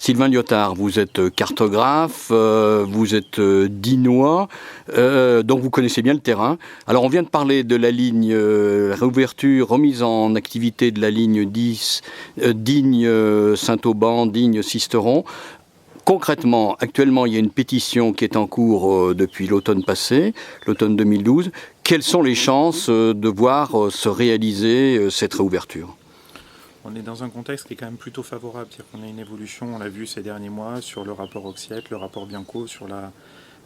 Sylvain Lyotard, vous êtes cartographe, vous êtes dinois, donc vous connaissez bien le terrain. Alors on vient de parler de la ligne réouverture, remise en activité de la ligne 10, Digne-Saint-Auban, Digne-Sisteron. Concrètement, actuellement, il y a une pétition qui est en cours depuis l'automne passé, l'automne 2012. Quelles sont les chances de voir se réaliser cette réouverture ? On est dans un contexte qui est quand même plutôt favorable. C'est-à-dire qu'on a une évolution, on l'a vu ces derniers mois, sur le rapport Oxiette, le rapport Bianco, sur la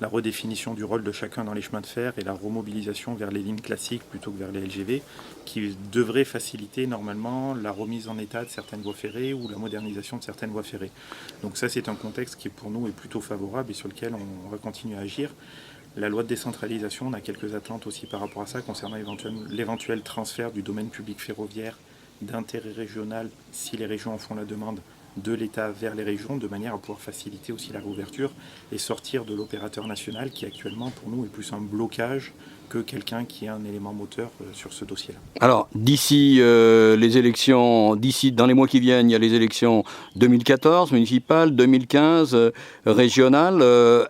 redéfinition du rôle de chacun dans les chemins de fer et la remobilisation vers les lignes classiques plutôt que vers les LGV, qui devrait faciliter normalement la remise en état de certaines voies ferrées ou la modernisation de certaines voies ferrées. Donc ça, c'est un contexte qui pour nous est plutôt favorable et sur lequel on va continuer à agir. La loi de décentralisation, on a quelques attentes aussi par rapport à ça, concernant l'éventuel transfert du domaine public ferroviaire d'intérêt régional, si les régions en font la demande, de l'État vers les régions, de manière à pouvoir faciliter aussi la réouverture et sortir de l'opérateur national qui actuellement pour nous est plus un blocage que quelqu'un qui est un élément moteur sur ce dossier-là. Alors, d'ici les élections, dans les mois qui viennent, il y a les élections 2014 municipales, 2015 régionales.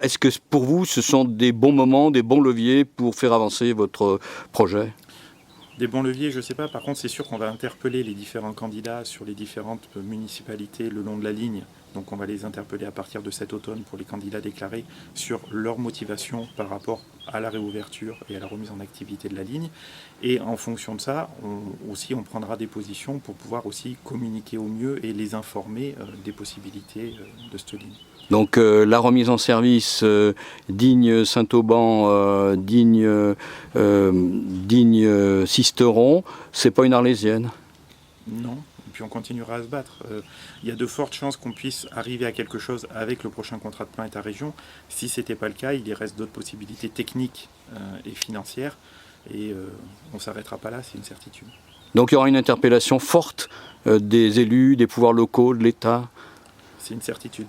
Est-ce que pour vous, ce sont des bons moments, des bons leviers pour faire avancer votre projet ? Des bons leviers, je ne sais pas. Par contre, c'est sûr qu'on va interpeller les différents candidats sur les différentes municipalités le long de la ligne. Donc on va les interpeller à partir de cet automne pour les candidats déclarés sur leur motivation par rapport à la réouverture et à la remise en activité de la ligne. Et en fonction de ça, on prendra des positions pour pouvoir aussi communiquer au mieux et les informer des possibilités de cette ligne. Donc la remise en service Digne-Saint-Auban, Digne-Sisteron, c'est pas une arlésienne ? Non, et puis on continuera à se battre. Il y a de fortes chances qu'on puisse arriver à quelque chose avec le prochain contrat de plan État-région. Si ce n'était pas le cas, il y reste d'autres possibilités techniques et financières, et on ne s'arrêtera pas là, c'est une certitude. Donc il y aura une interpellation forte des élus, des pouvoirs locaux, de l'État ? C'est une certitude.